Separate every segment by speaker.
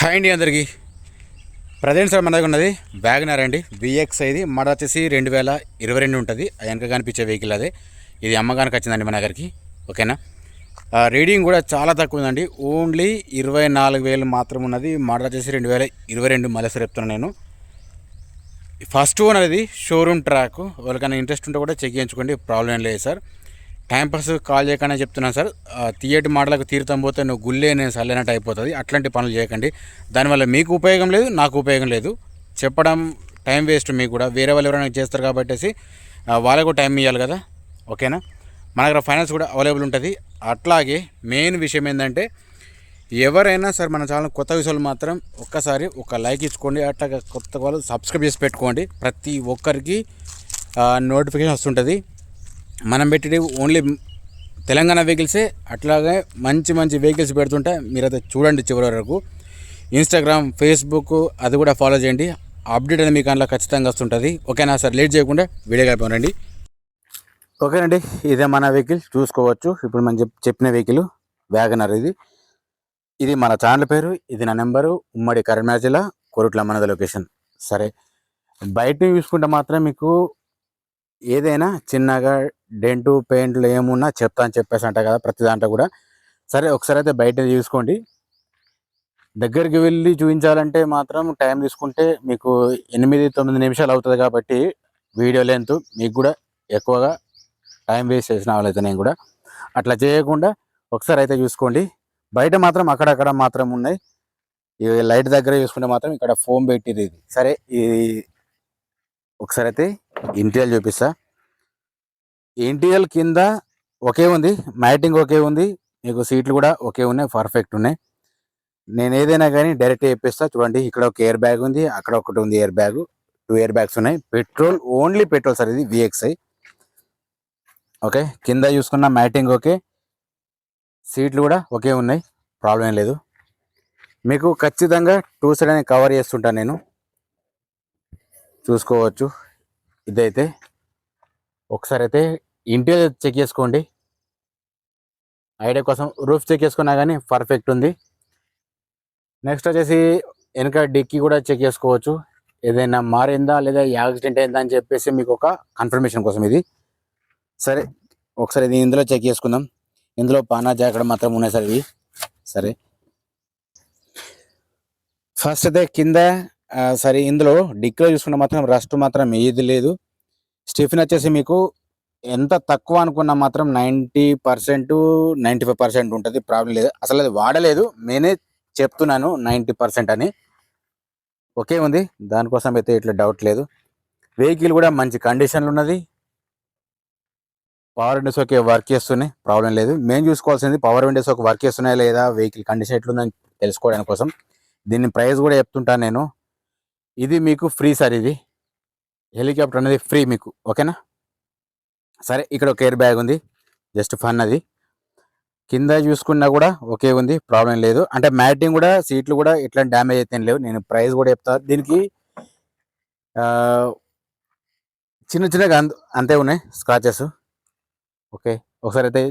Speaker 1: Hi అండి అందరికీ. Present sir మన దగ్గర ఉన్నది వ్యాగనర్ అండి, విఎక్స్. ఇది మడ వచ్చేసి 2022 ఉంటుంది. అది వెనక కనిపించే వెహికల్ అదే. ఇది అమ్మకానికి వచ్చిందండి మన దగ్గరికి. ఓకేనా. రీడింగ్ కూడా చాలా తక్కువ ఉందండి, ఓన్లీ 24,000 మాత్రం ఉన్నది. మోడల్ వచ్చేసి 2022 మళ్ళీ సార్ చెప్తున్నాను నేను. ఫస్ట్ ఓనర్ ఇది, షోరూమ్ ట్రాక్. ఎవరికైనా ఇంట్రెస్ట్ ఉంటే కూడా చెక్ చేయించుకోండి, ప్రాబ్లం ఏం లేదు సార్. టైంపాస్ కాల్ చేయకుండా చెప్తున్నాను సార్. తీయటి మాటలకు తీరుతాం పోతే నువ్వు గుళ్ళే నేను సల్లైనట్టు అయిపోతుంది. అట్లాంటి పనులు చేయకండి, దానివల్ల మీకు ఉపయోగం లేదు, నాకు ఉపయోగం లేదు. చెప్పడం టైం వేస్ట్ మీకు కూడా. వేరే వాళ్ళు ఎవరైనా చేస్తారు కాబట్టి వాళ్ళకు టైం ఇవ్వాలి కదా. ఓకేనా. మన దగ్గర ఫైనాన్స్ కూడా అవైలబుల్ ఉంటుంది. అట్లాగే మెయిన్ విషయం ఏంటంటే, ఎవరైనా సరే మన ఛానల్ కొత్త విషయాలు మాత్రం ఒక్కసారి ఒక లైక్ ఇచ్చుకోండి. అట్లాగే కొత్త వాళ్ళు సబ్స్క్రైబ్ చేసి పెట్టుకోండి. ప్రతి ఒక్కరికి నోటిఫికేషన్ వస్తుంటుంది. మనం పెట్టేది ఓన్లీ తెలంగాణ వెహికల్సే. అట్లాగే మంచి మంచి వెహికల్స్ పెడుతుంటే మీరైతే చూడండి చివరి వరకు. ఇన్స్టాగ్రామ్, ఫేస్బుక్ అది కూడా ఫాలో చేయండి. అప్డేట్ అనేది మీకు అందులో ఖచ్చితంగా వస్తుంటుంది. ఓకేనా సార్, లేట్ చేయకుండా వీడియో కలిపానండి. ఓకేనండి, ఇదే మన వెహికల్ చూసుకోవచ్చు. ఇప్పుడు మనం చెప్పిన వెహికల్ వ్యాగనర్. ఇది మన ఛానల్ పేరు, ఇది నా నెంబరు. ఉమ్మడి కరీంనగర్ జిల్లా, కోరుట్ల మనది లొకేషన్. సరే, బయట చూసుకుంటే మాత్రం మీకు ఏదైనా చిన్నగా డెంటు పెయింట్లు ఏమున్నా చెప్తా అని చెప్పేసి అంట కదా ప్రతి దాంట్లో కూడా. సరే, ఒకసారి అయితే బయట చూసుకోండి. దగ్గరికి వెళ్ళి చూపించాలంటే మాత్రం టైం తీసుకుంటే మీకు 8-9 నిమిషాలు అవుతుంది. కాబట్టి వీడియో లెంత్ మీకు కూడా ఎక్కువగా టైం వేస్ట్ చేసిన వాళ్ళైతే నేను కూడా. అట్లా చేయకుండా ఒకసారి అయితే చూసుకోండి. బయట మాత్రం అక్కడక్కడ మాత్రం ఉన్నాయి. ఈ లైట్ దగ్గర చూసుకుంటే మాత్రం ఇక్కడ ఫోమ్ పెట్టింది ఇది. సరే, ఈ ఒకసారి అయితే ఇంటీరియర్ చూపిస్తా. ఇంటీరియర్ కింద ఒకే ఉంది, మ్యాటింగ్ ఒకే ఉంది, మీకు సీట్లు కూడా ఒకే ఉన్నాయి, పర్ఫెక్ట్ ఉన్నాయి. నేను ఏదైనా కానీ డైరెక్ట్ చెప్పిస్తా. చూడండి, ఇక్కడ ఒక ఎయిర్ బ్యాగ్ ఉంది, అక్కడ ఒకటి ఉంది ఎయిర్ బ్యాగ్. 2 ఎయిర్ బ్యాగ్స్ ఉన్నాయి. Petrol, only petrol sir. ఇది విఎక్స్ఐ. ఓకే, కింద చూసుకున్న మ్యాటింగ్ ఓకే, సీట్లు కూడా ఒకే ఉన్నాయి, ప్రాబ్లం ఏం లేదు. మీకు ఖచ్చితంగా 2 సైడ్ అని కవర్ చేస్తుంటాను నేను, చూసుకోవచ్చు. ఇదైతే ఒకసారి అయితే ఇంటీరియర్ చెక్ చేసుకోండి. ఐడియా కోసం రూఫ్ చెక్ చేసుకున్నా కానీ పర్ఫెక్ట్ ఉంది. నెక్స్ట్ వచ్చేసి వెనక డిక్కీ కూడా చెక్ చేసుకోవచ్చు. ఏదైనా మారిందా లేదా యాక్సిడెంట్ అయిందా అని చెప్పేసి మీకు ఒక కన్ఫర్మేషన్ కోసం ఇది. సరే, ఒకసారి ఇది ఇందులో చెక్ చేసుకుందాం. ఇందులో పానా జాకెట్ మాత్రం ఉన్నాయి సార్ ఇవి. సరే, ఫస్ట్ అయితే కింద సరే, ఇందులో డిక్కీలో చూసుకుంటే మాత్రం రస్ట్ మాత్రం ఏది లేదు. స్టిఫెన్ వచ్చేసి మీకు ఎంత తక్కువ అనుకున్నా మాత్రం 90% 95% ఉంటుంది, ప్రాబ్లం లేదు. అసలు అది వాడలేదు, నేనే చెప్తున్నాను 90% అని. ఓకే ఉంది, దానికోసం అయితే ఇట్లా డౌట్ లేదు. వెహికల్ కూడా మంచి కండిషన్లో ఉన్నది. పవర్ విండోస్ ఓకే వర్క్ చేస్తున్నాయి, ప్రాబ్లం లేదు. మేము చూసుకోవాల్సింది పవర్ విండోస్ ఒక వర్క్ చేస్తున్నాయా లేదా, వెహికల్ కండిషన్ ఎట్లుందని తెలుసుకోవడానికి కోసం. దీని ప్రైస్ కూడా చెప్తుంటాను నేను. ఇది మీకు ఫ్రీ సార్, ఇది హెలికాప్టర్ అనేది ఫ్రీ మీకు. ఓకేనా. సరే, ఇక్కడ ఒక ఎయిర్ బ్యాగ్ ఉంది, జస్ట్ ఫన్ అది. కింద చూసుకున్నా కూడా ఓకే ఉంది, ప్రాబ్లం లేదు. అంటే మ్యాటింగ్ కూడా, సీట్లు కూడా ఇట్లా డ్యామేజ్ అయితే లేవు. నేను ప్రైస్ కూడా చెప్తా. దీనికి చిన్న చిన్నగా అంతే ఉన్నాయి స్క్రాచెస్. ఓకే, ఒకసారి అయితే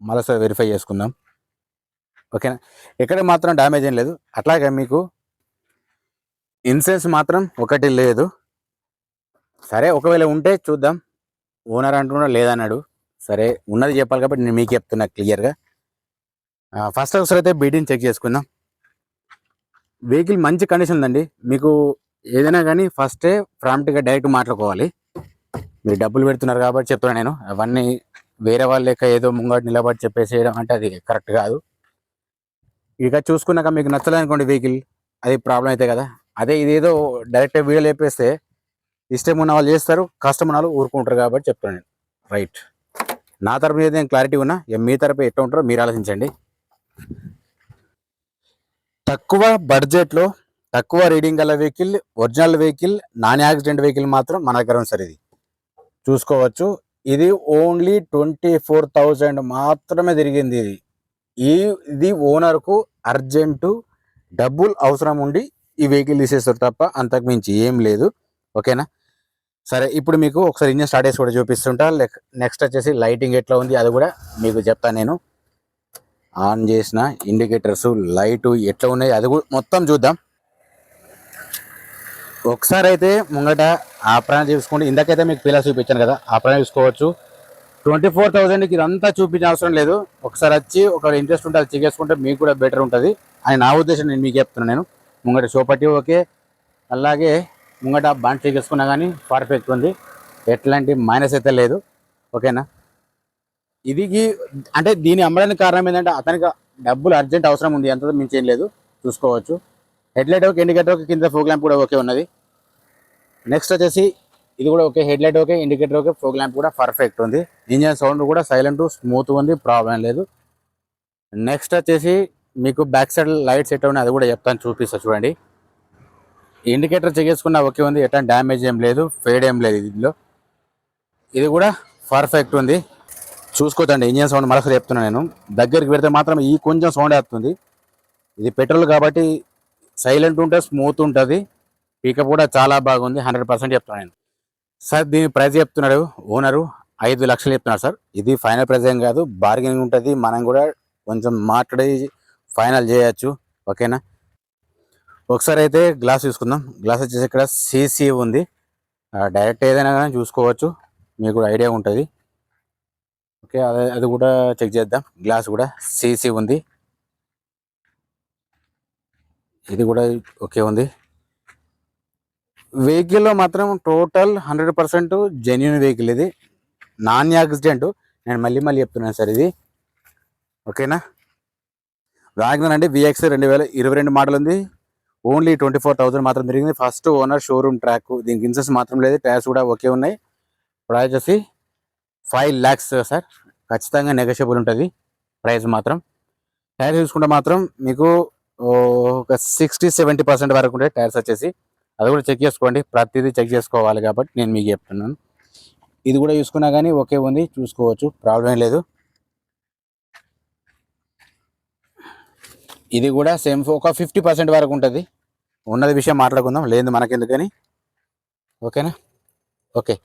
Speaker 1: మరోసారి వెరిఫై చేసుకుందాం. ఓకేనా, ఎక్కడ మాత్రం డ్యామేజ్ ఏం లేదు. అట్లాగే మీకు ఇన్సూరెన్స్ మాత్రం ఒకటి లేదు. సరే, ఒకవేళ ఉంటే చూద్దాం. ఓనర్ అంటున్నా లేదన్నాడు. సరే, ఉన్నది చెప్పాలి కాబట్టి నేను మీకు చెప్తున్నా క్లియర్గా. ఫస్ట్ ఒకసారి అయితే బీడీని చెక్ చేసుకుందాం. వెహికల్ మంచి కండిషన్ ఉందండి. మీకు ఏదైనా కానీ ఫస్టే ప్రాంప్ట్గా డైరెక్ట్ మాట్లాడుకోవాలి. మీరు డబ్బులు పెడుతున్నారు కాబట్టి చెప్తున్నా నేను. అవన్నీ వేరే వాళ్ళ లెక్క ఏదో ముంగట నిలబడి చెప్పేసేయడం అంటే అది కరెక్ట్ కాదు. ఇక చూసుకున్నాక మీకు నచ్చలేదనుకోండి వెహికల్, అది ప్రాబ్లం అవుతాయి కదా. అదే ఇదేదో డైరెక్ట్ వీడియోలు చెప్పేస్తే ఇష్టం ఉన్న వాళ్ళు చేస్తారు, కష్టం ఉన్న వాళ్ళు ఊరుకుంటారు కాబట్టి చెప్తాను నేను. రైట్, నా తరపు ఏదైనా క్లారిటీ ఉన్నా మీ తరపు ఎట్లా ఉంటారో మీరు ఆలోచించండి. తక్కువ బడ్జెట్లో తక్కువ రీడింగ్ గల vehicle, original vehicle, non accident vehicle మాత్రం మన దగ్గర ఉంది సార్. ఇది చూసుకోవచ్చు. ఇది ఓన్లీ 24,000 మాత్రమే తిరిగింది. ఇది ఓనర్కు అర్జెంటు డబ్బులు అవసరం ఉండి ఈ వెహికల్ తీసేస్తారు తప్ప అంతకు మించి ఏం లేదు. ఓకేనా. సరే, ఇప్పుడు మీకు ఒకసారి ఇంజన్ స్టార్ట్ చేసి కూడా చూపిస్తుంటా. నెక్స్ట్ వచ్చేసి లైటింగ్ ఎట్లా ఉంది అది కూడా మీకు చెప్తాను నేను. ఆన్ చేసిన ఇండికేటర్స్ లైట్ ఎట్లా ఉన్నాయి అది కూడా మొత్తం చూద్దాం. ఒకసారి అయితే ముంగట ఆపరణ చూసుకోండి. ఇందాకైతే మీకు పిల్లలు చూపించాను కదా, ఆపరణ చూసుకోవచ్చు. 24,000కి ఇదంతా చూపించిన అవసరం లేదు. ఒకసారి వచ్చి ఒక ఇంట్రెస్ట్ ఉంటే అది చెక్ చేసుకుంటే మీకు కూడా బెటర్ ఉంటుంది అని నా ఉద్దేశం. నేను మీకు చెప్తున్నాను. నేను ముంగట షోపట్టి ఓకే, అలాగే ముంగట బాండ్ చెక్ చేసుకున్నా కానీ పర్ఫెక్ట్ ఉంది, ఎట్లాంటి మైనస్ అయితే లేదు. ఓకేనా. ఇది అంటే దీన్ని అమ్మడానికి కారణం ఏంటంటే అతనికి డబ్బులు అర్జెంట్ అవసరం ఉంది, ఎంత మించి ఏం లేదు. చూసుకోవచ్చు. హెడ్లైట్ ఓకే, ఇండికేటర్ ఓకే, కింద ఫోక్ ల్యాంప్ కూడా ఓకే ఉన్నది. నెక్స్ట్ వచ్చేసి ఇది కూడా okay, headlight okay, indicator okay, folk lamp కూడా పర్ఫెక్ట్ ఉంది. ఇంజన్ సౌండ్ కూడా సైలెంట్ స్మూత్ ఉంది, ప్రాబ్లం లేదు. నెక్స్ట్ వచ్చేసి మీకు బ్యాక్ సైడ్ లైట్స్ ఎట్లా ఉన్నాయి అది కూడా చెప్తాను, చూపిస్తా చూడండి. ఇండికేటర్ చెక్ చేసుకున్నా ఓకే ఉంది, ఎట్లా డ్యామేజ్ ఏం లేదు, ఫేడ్ ఏం లేదు దీనిలో. ఇది కూడా పర్ఫెక్ట్ ఉంది. చూసుకోవచ్చండి. ఇంజన్ సౌండ్ మరొకసారి చెప్తున్నాను, నేను దగ్గరికి పెడితే మాత్రం ఈ కొంచెం సౌండ్ వస్తుంది. ఇది పెట్రోల్ కాబట్టి సైలెంట్ ఉంటుంది, స్మూత్ ఉంటుంది, పికప్ కూడా చాలా బాగుంది. 100% చెప్తున్నాను నేను. సార్ దీని ప్రైస్ చెప్తున్నాడు ఓనరు 5 లక్షలు చెప్తున్నారు సార్. ఇది ఫైనల్ ప్రైస్ ఏం కాదు, బార్గెనింగ్ ఉంటుంది. మనం కూడా కొంచెం మాట్లాడి ఫైనల్ చేయొచ్చు. ఓకేనా. ఒకసారి అయితే గ్లాస్ చూసుకుందాం. గ్లాస్ వచ్చేసి ఇక్కడ సీసీ ఉంది. డైరెక్ట్ ఏదైనా కానీ చూసుకోవచ్చు, మీకు కూడా ఐడియా ఉంటుంది. ఓకే, అది కూడా చెక్ చేద్దాం. గ్లాస్ కూడా సీసీ ఉంది, ఇది కూడా ఓకే ఉంది. వెహికల్లో మాత్రం టోటల్ 100% జెన్యున్ వెహికల్. ఇది నాన్ యాక్సిడెంట్. నేను మళ్ళీ చెప్తున్నాను సార్ ఇది. ఓకేనా. వ్యాగనర్ అండి, VX 2022 మోడల్ ఉంది. ఓన్లీ 24,000 మాత్రం తిరిగింది. First owner, showroom track. దీనికి ఇన్సూరెన్స్ మాత్రం లేదు, టైర్స్ కూడా ఓకే ఉన్నాయి. ప్రైస్ వచ్చేసి 5 lakhs సార్. ఖచ్చితంగా నెగోషియబుల్ ఉంటుంది ప్రైస్ మాత్రం. టైర్స్ చూసుకుంటే మాత్రం మీకు ఒక 60-70% వరకు ఉంటాయి టైర్స్ వచ్చేసి. అది కూడా చెక్ చేసుకోండి, ప్రతిదీ చెక్ చేసుకోవాలి కాబట్టి నేను మీకు చెప్తున్నాను. ఇది కూడా చూసుకున్నా కానీ ఓకే ఉంది, చూసుకోవచ్చు, ప్రాబ్లం లేదు. ఇది కూడా సేమ్ ఒక 50% వరకు ఉంటుంది. ఉన్నది విషయం మాట్లాడుకుందాం, లేదు మనకెందుకని. ఓకేనా. ఓకే,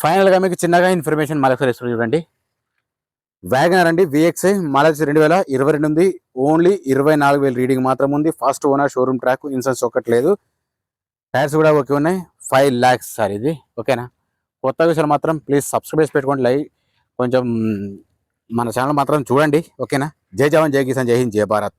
Speaker 1: ఫైనల్గా మీకు చిన్నగా ఇన్ఫర్మేషన్ మరొకసారి ఇస్తారు చూడండి. వ్యాగనర్ అండి, VX మోడల్ 2022 ఉంది. ఓన్లీ 24,000 రీడింగ్ మాత్రం ఉంది. First owner, showroom track, insurance ఒక్కట్లేదు, టైర్స్ కూడా ఓకే ఉన్నాయి. 5 lakhs సార్ ఇది. ఓకేనా. కొత్త విషయాలు మాత్రం ప్లీజ్ సబ్స్క్రైబ్ పెట్టుకోండి, కొంచెం మన ఛానల్ మాత్రం చూడండి. ఓకేనా. జై జవాన్, జై కిసాన్, జై హింద్, జై భారత్.